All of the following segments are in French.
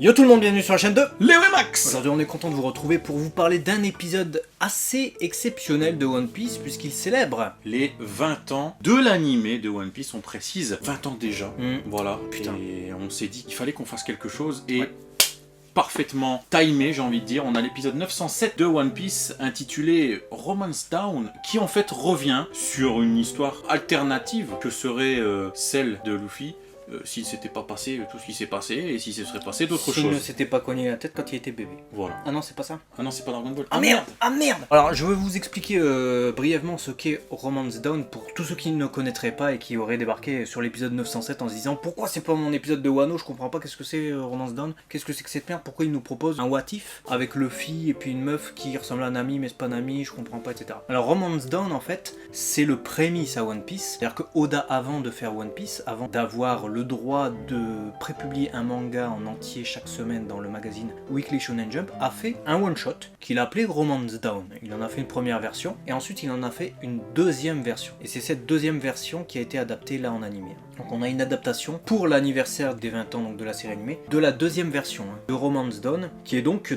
Yo tout le monde, bienvenue sur la chaîne de Léo et Max. Aujourd'hui on est content de vous retrouver pour vous parler d'un épisode assez exceptionnel de One Piece puisqu'il célèbre Les 20 ans de l'animé de One Piece, on précise 20 ans déjà. Voilà, Putain. Et on s'est dit qu'il fallait qu'on fasse quelque chose et parfaitement timé, j'ai envie de dire. On a l'épisode 907 de One Piece intitulé Romance Down qui en fait revient sur une histoire alternative que serait celle de Luffy. S'il ne s'était pas passé tout ce qui s'est passé et s'il se serait passé d'autres s'il ne choses. s'était pas cogné la tête quand il était bébé. Voilà. Ah non, c'est pas ça. Ah non, c'est pas Dragon Ball. Ah merde. Alors je vais vous expliquer brièvement ce qu'est Romance Down pour tous ceux qui ne connaîtraient pas et qui auraient débarqué sur l'épisode 907 en se disant pourquoi c'est pas mon épisode de Wano, je comprends pas qu'est-ce que c'est Romance Down, qu'est-ce que c'est que cette merde, pourquoi il nous propose un what if avec Luffy et puis une meuf qui ressemble à Nami mais c'est pas Nami, je comprends pas, etc. Alors Romance Down en fait c'est le prémisse à One Piece, c'est-à-dire que Oda avant de faire One Piece, avant d'avoir le droit de prépublier un manga en entier chaque semaine dans le magazine Weekly Shonen Jump, a fait un one-shot qu'il a appelé Romance Down. Il en a fait une première version et ensuite il en a fait une deuxième version. Et c'est cette deuxième version qui a été adaptée là en animé. Donc on a une adaptation pour l'anniversaire des 20 ans donc, de la série animée, de la deuxième version de Romance Dawn, qui est donc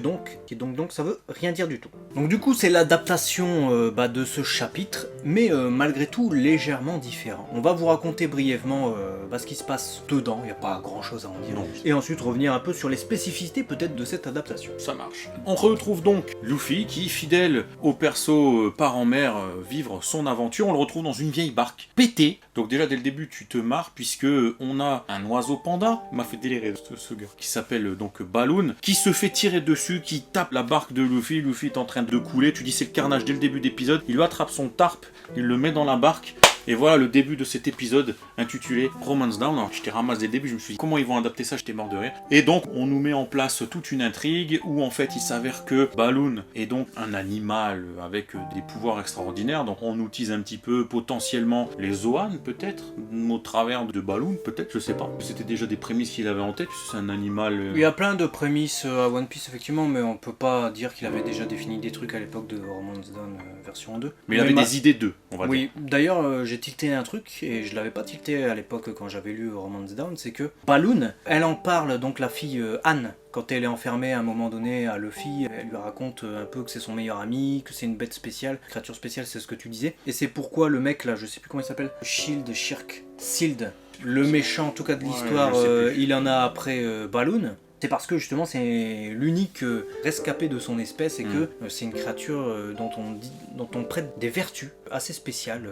ça veut rien dire du tout. Donc du coup c'est l'adaptation de ce chapitre, mais malgré tout légèrement différent. On va vous raconter brièvement ce qui se passe dedans, il n'y a pas grand chose à en dire. Non. Et ensuite revenir un peu sur les spécificités peut-être de cette adaptation. Ça marche. On retrouve donc Luffy qui, fidèle au perso parent-mère, vivre son aventure. On le retrouve dans une vieille barque pétée. Donc déjà dès le début tu te marres puisque on a un oiseau panda, il m'a fait délirer ce gars, qui s'appelle donc Balloon, qui se fait tirer dessus, qui tape la barque de Luffy. Luffy est en train de couler. Tu dis c'est le carnage dès le début d'épisode. Il lui attrape son tarp, il le met dans la barque. Et voilà le début de cet épisode intitulé Romance Down. Alors j'étais ramassé dès le début, je me suis dit comment ils vont adapter ça, j'étais mort de rire. Et donc on nous met en place toute une intrigue où en fait il s'avère que Balloon est donc un animal avec des pouvoirs extraordinaires. Donc on utilise un petit peu potentiellement les Zoan peut-être, au travers de Balloon peut-être, je sais pas. C'était déjà des prémices qu'il avait en tête, c'est un animal... Il y a plein de prémices à One Piece effectivement, mais on peut pas dire qu'il avait déjà défini des trucs à l'époque de Romance Dawn version 2. Mais il avait des idées d'eux, on va dire. Oui, d'ailleurs j'ai tilté un truc, et je l'avais pas tilté à l'époque quand j'avais lu Romance Down, c'est que Balloon, elle en parle, donc la fille Anne, quand elle est enfermée à un moment donné à Luffy, elle lui raconte un peu que c'est son meilleur ami, que c'est une bête spéciale, créature spéciale, c'est ce que tu disais, et c'est pourquoi le mec là, je sais plus comment il s'appelle, Sild, le méchant en tout cas de l'histoire, il en a après Balloon. C'est parce que justement c'est l'unique rescapé de son espèce et que c'est une créature dont on prête des vertus assez spéciales,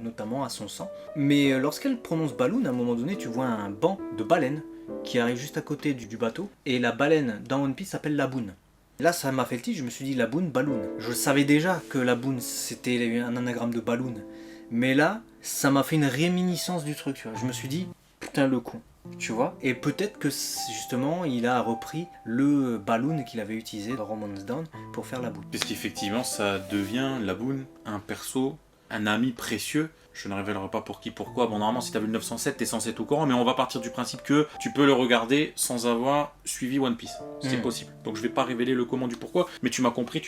notamment à son sang. Mais lorsqu'elle prononce Balloon, à un moment donné, tu vois un banc de baleines qui arrive juste à côté du bateau. Et la baleine dans One Piece s'appelle Laboon. Là ça m'a fait le titre, je me suis dit Laboon, Balloon. Je savais déjà que Laboon c'était un anagramme de Balloon. Mais là, ça m'a fait une réminiscence du truc. Tu vois. Je me suis dit, putain le con. Tu vois, et peut-être que justement il a repris le Balloon qu'il avait utilisé dans Romance Dawn pour faire Laboon. Parce qu'effectivement ça devient Laboon un perso, un ami précieux. Je ne révélerai pas pour qui, pourquoi. Bon, normalement, si t'as vu le 907, t'es censé être au courant, mais on va partir du principe que tu peux le regarder sans avoir suivi One Piece. C'est possible. Donc, je vais pas révéler le comment du pourquoi, mais tu m'as compris.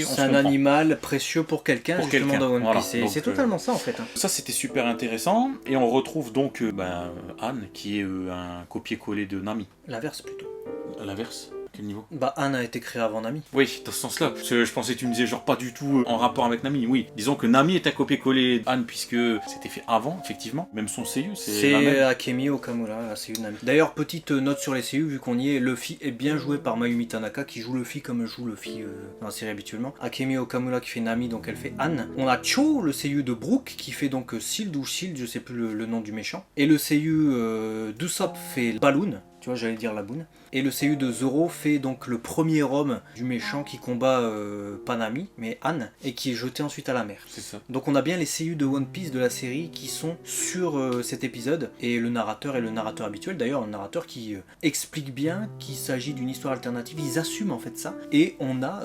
C'est un animal précieux pour quelqu'un, justement, dans One Piece. Voilà. C'est totalement ça, en fait. Ça, c'était super intéressant. Et on retrouve donc Anne, qui est un copier-coller de Nami. L'inverse, plutôt. L'inverse? Quel niveau? Anne a été créée avant Nami. Oui, dans ce sens-là. Parce que je pensais que tu me disais genre pas du tout en rapport avec Nami. Oui, disons que Nami est un copier-coller d'Anne puisque c'était fait avant, effectivement. Même son seiyuu, c'est la même. Akemi Okamura, la seiyuu de Nami. D'ailleurs, petite note sur les seiyuu, vu qu'on y est, Luffy est bien joué par Mayumi Tanaka, qui joue Luffy comme joue Luffy dans la série habituellement. Akemi Okamura qui fait Nami, donc elle fait Anne. On a Cho, le seiyuu de Brook, qui fait donc Shield ou Shield, je sais plus le nom du méchant. Et le seiyuu d'Usopp fait Balloon. Tu vois, j'allais dire Laboon. Et le seiyuu de Zoro fait donc le premier homme du méchant qui combat pas Nami, mais Anne, et qui est jeté ensuite à la mer. C'est ça. Donc on a bien les seiyuu de One Piece de la série qui sont sur cet épisode, et le narrateur est le narrateur habituel, d'ailleurs un narrateur qui explique bien qu'il s'agit d'une histoire alternative, ils assument en fait ça, et on a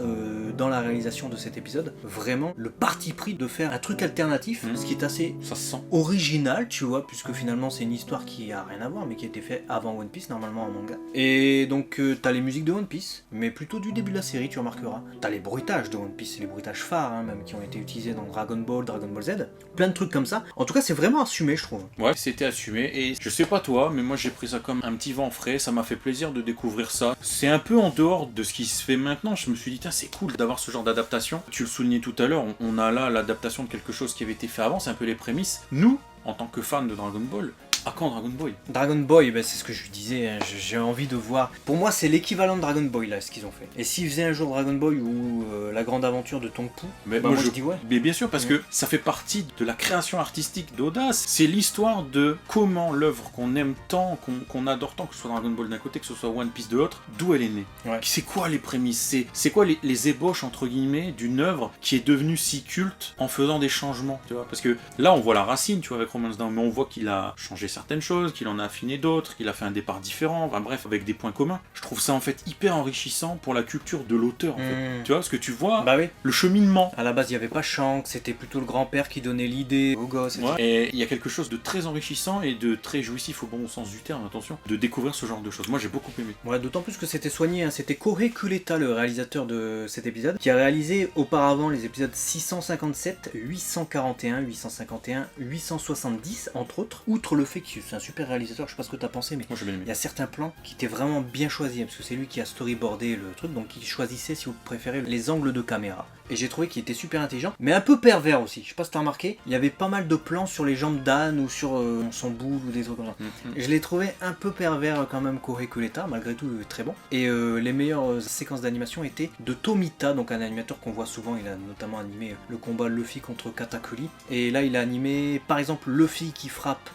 dans la réalisation de cet épisode vraiment le parti pris de faire un truc alternatif, ce qui est assez ça se sent original, tu vois, puisque finalement c'est une histoire qui a rien à voir, mais qui a été faite avant One Piece normalement. généralement en manga. Et donc t'as les musiques de One Piece, mais plutôt du début de la série, tu remarqueras. T'as les bruitages de One Piece, les bruitages phares hein, même qui ont été utilisés dans Dragon Ball, Dragon Ball Z, plein de trucs comme ça. En tout cas c'est vraiment assumé je trouve. Ouais, c'était assumé et je sais pas toi, mais moi j'ai pris ça comme un petit vent frais, ça m'a fait plaisir de découvrir ça. C'est un peu en dehors de ce qui se fait maintenant, je me suis dit tiens c'est cool d'avoir ce genre d'adaptation. Tu le soulignais tout à l'heure, on a là l'adaptation de quelque chose qui avait été fait avant, c'est un peu les prémices. Nous, en tant que fans de Dragon Ball, à quand Dragon Boy? Dragon Boy, c'est ce que je lui disais, hein, j'ai envie de voir. Pour moi, c'est l'équivalent de Dragon Boy, là, ce qu'ils ont fait. Et s'ils faisaient un jour Dragon Boy ou la grande aventure de Tongpu, moi je dis ouais. Mais bien sûr, parce que ça fait partie de la création artistique d'Oda. C'est l'histoire de comment l'œuvre qu'on aime tant, qu'on adore tant, que ce soit Dragon Ball d'un côté, que ce soit One Piece de l'autre, d'où elle est née. Ouais. C'est quoi les prémices? C'est quoi les ébauches, entre guillemets, d'une œuvre qui est devenue si culte en faisant des changements, tu vois? Parce que là, on voit la racine, tu vois, avec Romance Down, mais on voit qu'il a changé certaines choses, qu'il en a affiné d'autres, qu'il a fait un départ différent, enfin bref, avec des points communs. Je trouve ça en fait hyper enrichissant pour la culture de l'auteur en fait. Tu vois, parce que tu vois Bah oui. le cheminement. À la base, il n'y avait pas Shanks, c'était plutôt le grand-père qui donnait l'idée aux gosses. Ouais. Et il y a quelque chose de très enrichissant et de très jouissif au bon sens du terme, attention, de découvrir ce genre de choses. Moi j'ai beaucoup aimé. Ouais, d'autant plus que c'était soigné, hein. C'était Kohei Kureta, le réalisateur de cet épisode, qui a réalisé auparavant les épisodes 657, 841, 851, 870, entre autres. Outre le fait que c'est un super réalisateur, je sais pas ce que t'as pensé, mais Moi j'ai bien aimé. il y a certains plans qui étaient vraiment bien choisis, parce que c'est lui qui a storyboardé le truc, donc il choisissait, si vous préférez, les angles de caméra. Et j'ai trouvé qu'il était super intelligent, mais un peu pervers aussi. Je sais pas si t'as remarqué, il y avait pas mal de plans sur les jambes d'Anne ou sur son boule ou des trucs comme ça. Je l'ai trouvé un peu pervers quand même, Kohei Kureta, malgré tout très bon. Et les meilleures séquences d'animation étaient de Tomita, donc un animateur qu'on voit souvent, il a notamment animé le combat Luffy contre Katakuri. Et là il a animé par exemple Luffy qui frappe.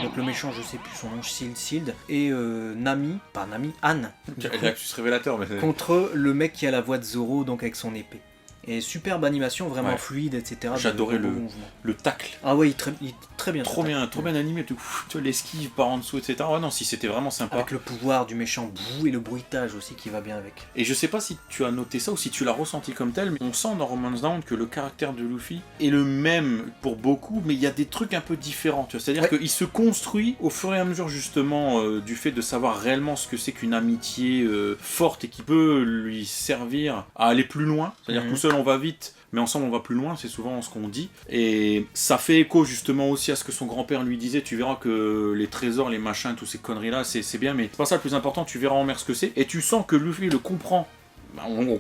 Donc le méchant, je sais plus son nom, Shield, et Anne, Lapsus révélateur, mais contre le mec qui a la voix de Zoro, donc avec son épée. Et superbe animation, vraiment fluide, etc. J'adorais le tacle. Ah ouais, il est très bien. Trop bien animé, tu vois, l'esquive par en dessous, etc. Ouais, non, si c'était vraiment sympa. Avec le pouvoir du méchant Bou et le bruitage aussi qui va bien avec. Et je sais pas si tu as noté ça ou si tu l'as ressenti comme tel, mais on sent dans Romance Down que le caractère de Luffy est le même pour beaucoup, mais il y a des trucs un peu différents, tu vois. C'est-à-dire qu'il se construit au fur et à mesure justement du fait de savoir réellement ce que c'est qu'une amitié forte et qui peut lui servir à aller plus loin. C'est-à-dire que tout seul on va vite, mais ensemble on va plus loin, c'est souvent ce qu'on dit. Et ça fait écho justement aussi à ce que son grand-père lui disait, tu verras que les trésors, les machins, toutes ces conneries-là, c'est bien, mais c'est pas ça le plus important, tu verras en mer ce que c'est. Et tu sens que Luffy le comprend.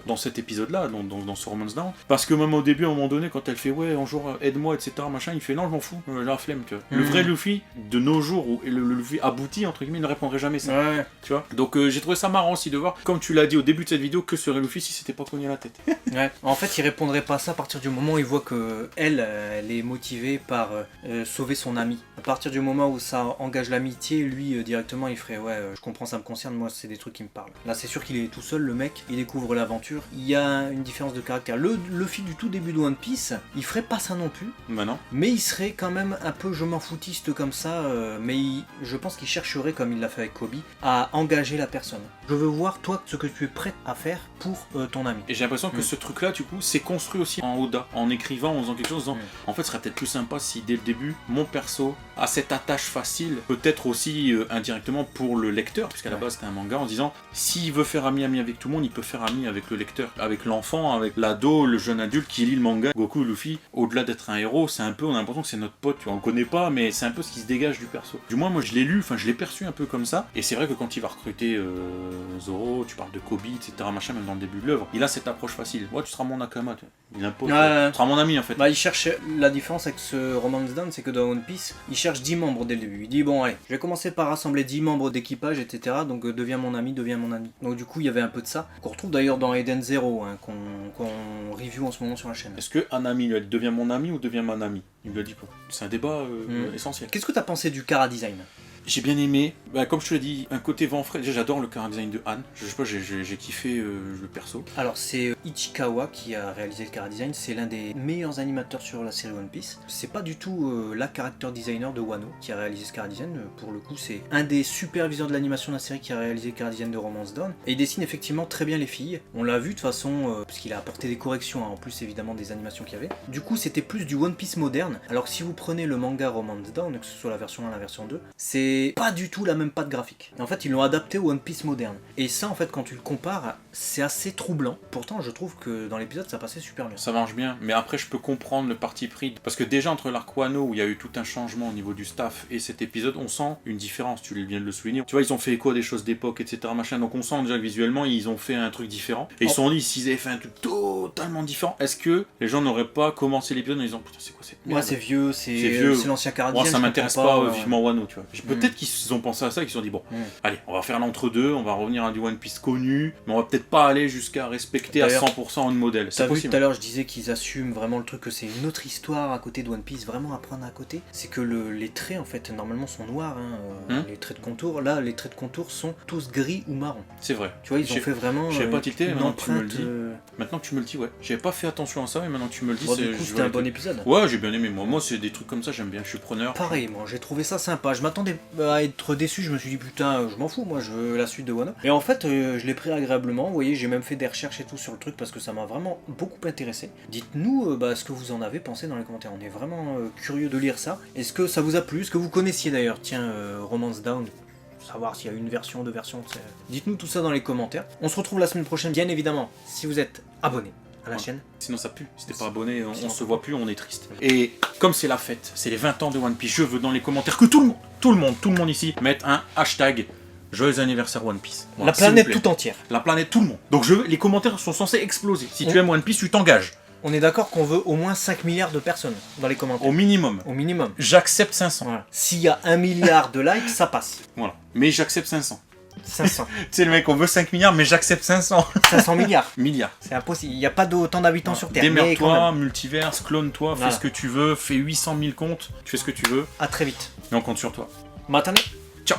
Dans cet épisode-là, dans ce Romance Down, parce que même au début, à un moment donné, quand elle fait ouais, un jour aide-moi, etc., machin, il fait non, je m'en fous, j'ai la flemme, tu vois. Le vrai Luffy de nos jours, où le Luffy abouti, entre guillemets, il ne répondrait jamais ça. Ouais. Tu vois. Donc j'ai trouvé ça marrant aussi de voir, comme tu l'as dit au début de cette vidéo, que serait Luffy si c'était pas cogné à la tête. Ouais. En fait, il répondrait pas à ça à partir du moment où il voit que elle est motivée par sauver son ami. À partir du moment où ça engage l'amitié, lui directement il ferait ouais, je comprends, ça me concerne, moi c'est des trucs qui me parlent. Là, c'est sûr qu'il est tout seul, le mec, il découvre l'aventure. Il y a une différence de caractère. Le Luffy du tout début de One Piece, il ferait pas ça non plus. Bah non. Mais il serait quand même un peu je m'en foutiste comme ça. Mais je pense qu'il chercherait, comme il l'a fait avec Kobe, à engager la personne. Je veux voir toi ce que tu es prêt à faire pour ton ami. Et j'ai l'impression que ce truc-là, du coup, c'est construit aussi en Oda, en écrivant, en faisant quelque chose, en disant, en fait, ce serait peut-être plus sympa si dès le début, mon perso a cette attache facile, peut-être aussi indirectement pour le lecteur, puisqu'à la base c'était un manga, en disant, s'il veut faire ami avec tout le monde, il peut faire ami avec le lecteur, avec l'enfant, avec l'ado, le jeune adulte qui lit le manga. Goku, Luffy, au-delà d'être un héros, c'est un peu, on a l'impression que c'est notre pote, tu vois, on le connaît pas, mais c'est un peu ce qui se dégage du perso. Du moins, moi je l'ai lu, enfin je l'ai perçu un peu comme ça, et c'est vrai que quand il va recruter Zoro, tu parles de Kobe, etc., machin, même dans le début de l'œuvre, il a cette approche facile. Ouais, tu seras mon Nakama, tu vois. Il impose, tu seras mon ami en fait. Bah, il cherche, la différence avec ce Romance Down, c'est que dans One Piece, il cherche 10 membres dès le début. Il dit bon, allez, je vais commencer par rassembler 10 membres d'équipage, etc., donc deviens mon ami, deviens mon ami. Donc du coup, il y avait un peu de ça, qu'on retrouve d'ailleurs dans Eden Zero, hein, qu'on review en ce moment sur la chaîne. Est-ce que un ami lui a dit devient mon ami ou devient mon ami? Il me l'a dit pas. C'est un débat essentiel. Qu'est-ce que t'as pensé du Chara Design? J'ai bien aimé, comme je te l'ai dit, un côté vent frais. Déjà, j'adore le chara design de Han. Je sais pas, j'ai kiffé le perso. Alors, c'est Ichikawa qui a réalisé le chara design. C'est l'un des meilleurs animateurs sur la série One Piece. C'est pas du tout la character designer de Wano qui a réalisé ce chara design. Pour le coup, c'est un des superviseurs de l'animation de la série qui a réalisé le chara design de Romance Dawn. Et il dessine effectivement très bien les filles. On l'a vu de toute façon, parce qu'il a apporté des corrections, hein, en plus évidemment des animations qu'il y avait. Du coup, c'était plus du One Piece moderne. Alors, si vous prenez le manga Romance Dawn, que ce soit la version 1 la version 2, c'est c'est pas du tout la même patte graphique. Et en fait, ils l'ont adapté au One Piece moderne. Et ça, en fait, quand tu le compares, c'est assez troublant. Pourtant, je trouve que dans l'épisode, ça passait super bien. Ça marche bien, mais après je peux comprendre le parti pris, parce que déjà entre l'arc Wano où il y a eu tout un changement au niveau du staff et cet épisode, on sent une différence, tu viens de le souligner. Tu vois, ils ont fait écho à des choses d'époque, etc. machin, donc on sent déjà que visuellement ils ont fait un truc différent. Et ils se sont dit, s'ils avaient fait un truc totalement différent, est-ce que les gens n'auraient pas commencé l'épisode en disant putain, c'est quoi cette merde? Ouais, c'est vieux, c'est l'ancien Canadien. Moi, ça m'intéresse pas vivement ouais. Wano, tu vois. Peut-être qu'ils ont pensé à ça et qu'ils se sont dit bon, allez, on va faire l'entre-deux, on va revenir à du One Piece connu, mais on va peut-être pas aller jusqu'à respecter à 100% un modèle. T'as vu tout à l'heure, je disais qu'ils assument vraiment le truc, que c'est une autre histoire à côté de One Piece, vraiment à prendre à côté. C'est que les traits, en fait, normalement sont noirs, les traits de contour. Là, les traits de contour sont tous gris ou marron. C'est vrai. Tu vois, ils ont fait vraiment. J'avais pas tilté, une maintenant que tu me le empreinte. dis. Maintenant que tu me le dis, ouais. J'avais pas fait attention à ça, mais maintenant que tu me le dis, Bon, du coup, c'était un bon épisode. Ouais, j'ai bien aimé. Moi, c'est des trucs comme ça, j'aime bien. Je suis preneur. Pareil, moi, j'ai trouvé ça sympa. Je m'attendais à être déçu. Je me suis dit putain, je m'en fous. Moi, je veux la suite de Wano. Et en fait, je l'ai pris agréablement. Vous voyez, j'ai même fait des recherches et tout sur le truc parce que ça m'a vraiment beaucoup intéressé. Dites-nous ce que vous en avez pensé dans les commentaires. On est vraiment curieux de lire ça. Est-ce que ça vous a plu? Est-ce que vous connaissiez d'ailleurs, tiens, Romance Down? Savoir s'il y a une version, deux versions. Dites-nous tout ça dans les commentaires. On se retrouve la semaine prochaine, bien évidemment, si vous êtes abonné à la chaîne. Sinon ça pue. Si t'es pas abonné, on se voit plus, on est triste. Et comme c'est la fête, c'est les 20 ans de One Piece, je veux dans les commentaires que tout le monde ici mette un hashtag Joyeux anniversaire One Piece. Voilà, la planète tout entière. La planète, tout le monde. Donc les commentaires sont censés exploser. Si tu aimes One Piece, tu t'engages. On est d'accord qu'on veut au moins 5 milliards de personnes dans les commentaires. Au minimum. Au minimum. J'accepte 500. Voilà. S'il y a 1 milliard de likes, ça passe. Voilà. Mais j'accepte 500. 500. Tu sais, le mec, on veut 5 milliards, mais j'accepte 500. 500 milliards. Milliards. C'est impossible. Il n'y a pas d'autant d'habitants sur Terre. Démerde-toi, multiverse, clone-toi, voilà. Fais ce que tu veux, fais 800 000 comptes, tu fais ce que tu veux. À très vite. Et on compte sur toi. Matane. Ciao.